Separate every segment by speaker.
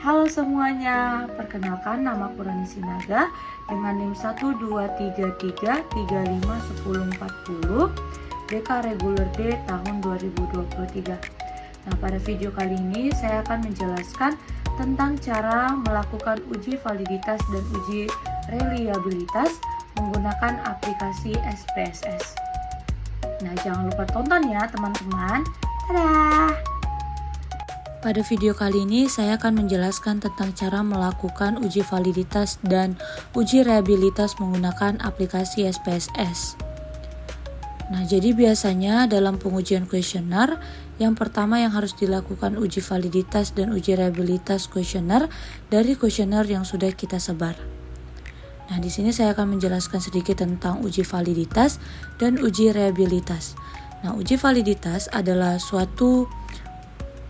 Speaker 1: Halo semuanya, perkenalkan nama Kurani Sinaga dengan NIM 12333351040 BK Reguler D tahun 2023. Nah, pada video kali ini saya akan menjelaskan tentang cara melakukan uji validitas dan uji reliabilitas menggunakan aplikasi SPSS. Nah, jangan lupa tonton ya teman-teman. Dadah! Pada video kali ini saya akan menjelaskan tentang cara melakukan uji validitas dan uji reliabilitas menggunakan aplikasi SPSS. Nah, jadi biasanya dalam pengujian kuesioner, yang pertama yang harus dilakukan uji validitas dan uji reliabilitas kuesioner dari kuesioner yang sudah kita sebar. Nah, di sini saya akan menjelaskan sedikit tentang uji validitas dan uji reliabilitas. Nah, uji validitas adalah suatu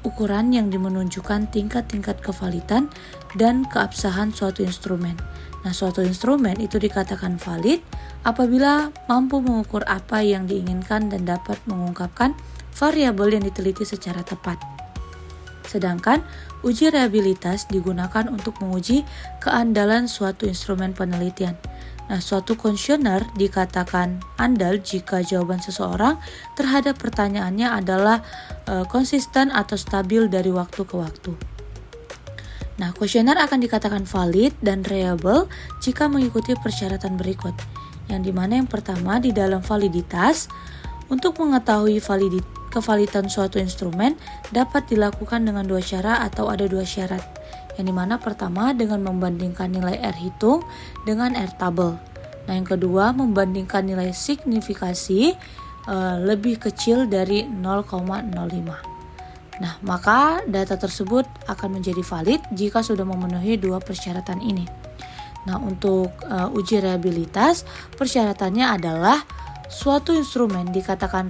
Speaker 1: ukuran yang menunjukkan tingkat-tingkat kevalidan dan keabsahan suatu instrumen. Nah, suatu instrumen itu dikatakan valid apabila mampu mengukur apa yang diinginkan dan dapat mengungkapkan variabel yang diteliti secara tepat. Sedangkan uji reliabilitas digunakan untuk menguji keandalan suatu instrumen penelitian. Nah, suatu kuesioner dikatakan andal jika jawaban seseorang terhadap pertanyaannya adalah konsisten atau stabil dari waktu ke waktu. Nah, kuesioner akan dikatakan valid dan reliable jika mengikuti persyaratan berikut. Yang dimana yang pertama di dalam validitas, untuk mengetahui kevalidan suatu instrumen dapat dilakukan dengan dua cara atau ada dua syarat. Yang dimana pertama dengan membandingkan nilai R hitung dengan R tabel. Nah, yang kedua membandingkan nilai signifikasi lebih kecil dari 0,05. Nah, maka data tersebut akan menjadi valid jika sudah memenuhi dua persyaratan ini. Nah, untuk uji reliabilitas, persyaratannya adalah suatu instrumen dikatakan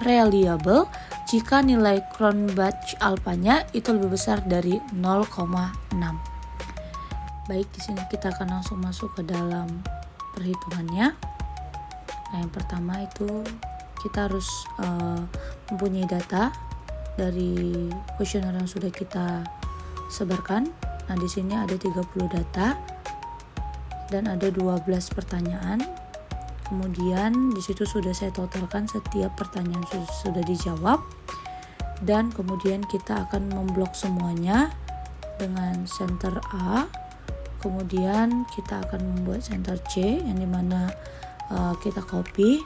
Speaker 1: reliable jika nilai Cronbach alpanya itu lebih besar dari 0,6. Baik, di sini kita akan langsung masuk ke dalam perhitungannya. Nah, yang pertama itu kita harus mempunyai data dari kuesioner yang sudah kita sebarkan. Nah, di sini ada 30 data dan ada 12 pertanyaan. Kemudian di situ sudah saya totalkan setiap pertanyaan sudah dijawab, dan kemudian kita akan memblok semuanya dengan center A. Kemudian kita akan membuat center C yang dimana kita copy.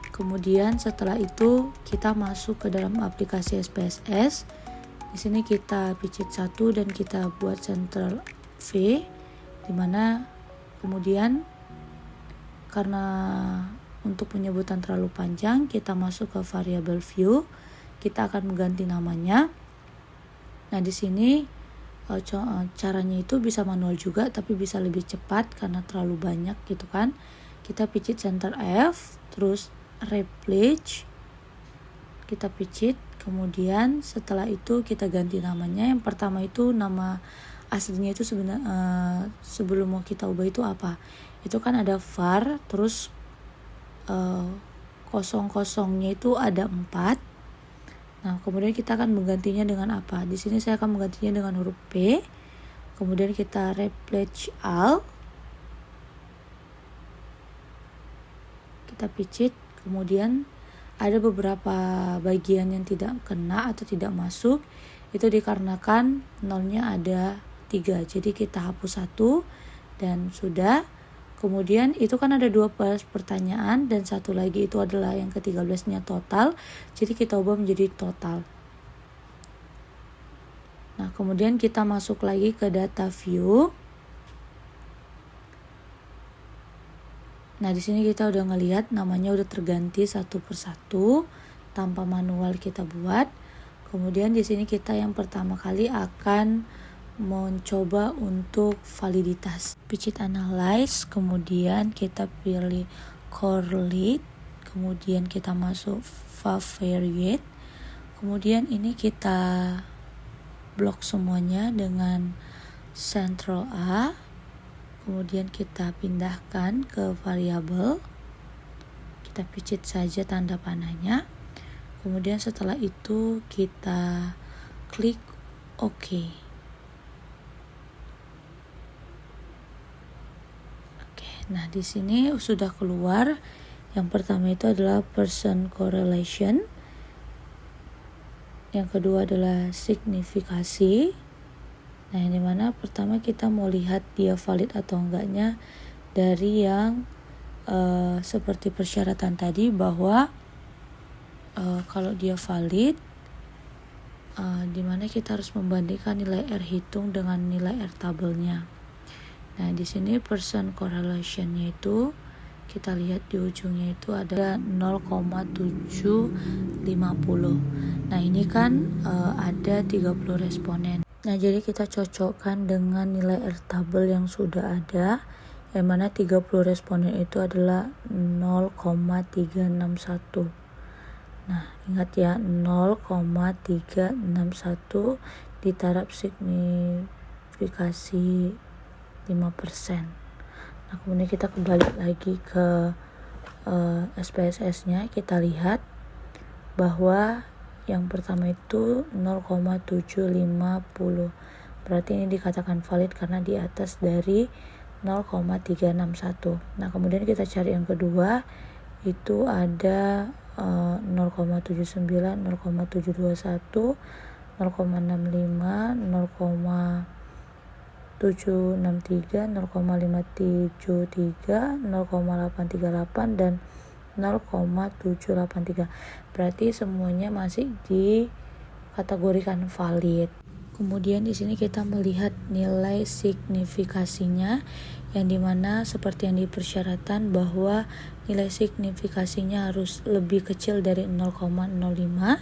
Speaker 1: Kemudian setelah itu kita masuk ke dalam aplikasi SPSS. Di sini kita picit 1 dan kita buat center V, dimana kemudian karena untuk penyebutan terlalu panjang, kita masuk ke variable view. Kita akan mengganti namanya. Nah, di sini caranya itu bisa manual juga, tapi bisa lebih cepat karena terlalu banyak gitu kan. Kita picit center F, terus replace. Kita picit, kemudian setelah itu kita ganti namanya. Yang pertama itu nama aslinya itu sebenarnya sebelum mau kita ubah itu apa? Itu kan ada var, terus kosong-kosongnya itu ada 4. Nah, kemudian kita akan menggantinya dengan apa? Di sini saya akan menggantinya dengan huruf P. Kemudian kita replace all. Kita picit, kemudian ada beberapa bagian yang tidak kena atau tidak masuk. Itu dikarenakan nolnya ada 3. Jadi kita hapus 1 dan sudah. Kemudian itu kan ada 2 pertanyaan dan satu lagi itu adalah yang ke-13-nya total. Jadi kita ubah menjadi total. Nah, kemudian kita masuk lagi ke data view. Nah, di sini kita udah ngelihat namanya udah terganti satu persatu tanpa manual kita buat. Kemudian di sini kita yang pertama kali akan mencoba untuk validitas. Picit analyze, kemudian kita pilih correlate, kemudian kita masuk favariate. Kemudian ini kita blok semuanya dengan central A. Kemudian kita pindahkan ke variabel. Kita picit saja tanda panahnya. Kemudian setelah itu kita klik OK. Nah, di sini sudah keluar. Yang pertama itu adalah Pearson correlation. Yang kedua adalah signifikasi. Nah, yang dimana pertama kita mau lihat dia valid atau enggaknya dari yang seperti persyaratan tadi, bahwa kalau dia valid, dimana kita harus membandingkan nilai R hitung dengan nilai R tabelnya. Nah, di sini Pearson correlation-nya itu kita lihat di ujungnya itu ada 0,750. Nah, ini kan ada 30 responden. Nah, jadi kita cocokkan dengan nilai R tabel yang sudah ada, yang mana 30 responden itu adalah 0,361. Nah, ingat ya, 0,361 ditaraf signifikasi 5%. Nah, kemudian kita kembali lagi ke SPSS-nya. Kita lihat bahwa yang pertama itu 0,750. Berarti ini dikatakan valid karena di atas dari 0,361. Nah, kemudian kita cari yang kedua, itu ada 0,79, 0,721, 0,65, 0,763, 0,573, 0,838 dan 0,783. Berarti semuanya masih dikategorikan valid. Kemudian di sini kita melihat nilai signifikasinya, yang dimana seperti yang dipersyaratkan bahwa nilai signifikasinya harus lebih kecil dari 0,05.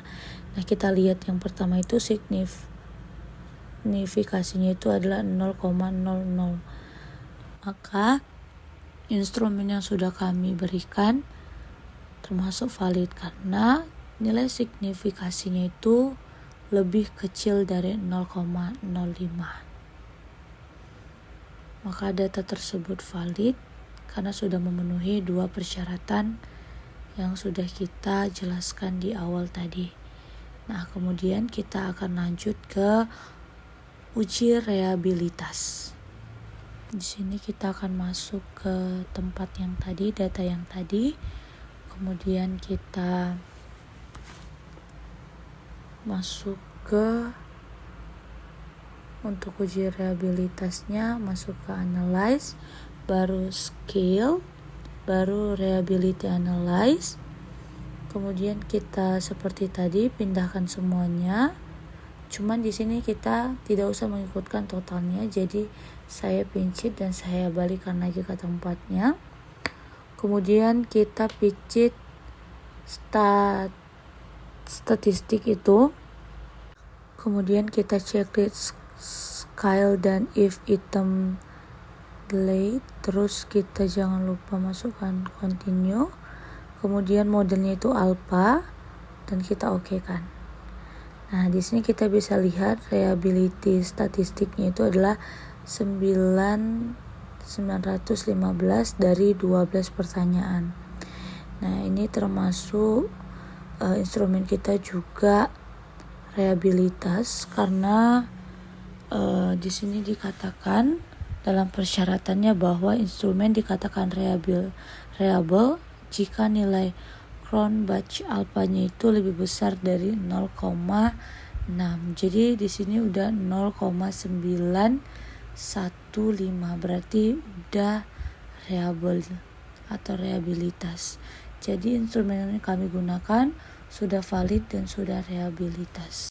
Speaker 1: Nah, kita lihat yang pertama itu signifikasinya itu adalah 0,00. Maka instrumen yang sudah kami berikan termasuk valid karena nilai signifikasinya itu lebih kecil dari 0,05. Maka data tersebut valid karena sudah memenuhi dua persyaratan yang sudah kita jelaskan di awal tadi. Nah, kemudian kita akan lanjut ke uji reliabilitas. Di sini kita akan masuk ke tempat yang tadi, data yang tadi. Kemudian kita masuk ke untuk uji reliabilitasnya, masuk ke analyze, baru scale, baru reliability analyze. Kemudian kita seperti tadi pindahkan semuanya. Cuman di sini kita tidak usah mengikutkan totalnya, jadi saya pincit dan saya balikan lagi ke tempatnya. Kemudian kita pincit statistik itu. Kemudian kita checklist scale dan if item delay, terus kita jangan lupa masukkan continue. Kemudian modelnya itu alpha dan kita oke kan. Nah, di sini kita bisa lihat reliability statistiknya itu adalah 915 dari 12 pertanyaan. Nah, ini termasuk instrumen kita juga reliabilitas karena di sini dikatakan dalam persyaratannya bahwa instrumen dikatakan reliable jika nilai Cronbach alpha-nya itu lebih besar dari 0,6. Jadi di sini udah 0,915, berarti udah reliable atau reliabilitas. Jadi instrumen yang kami gunakan sudah valid dan sudah reliabilitas.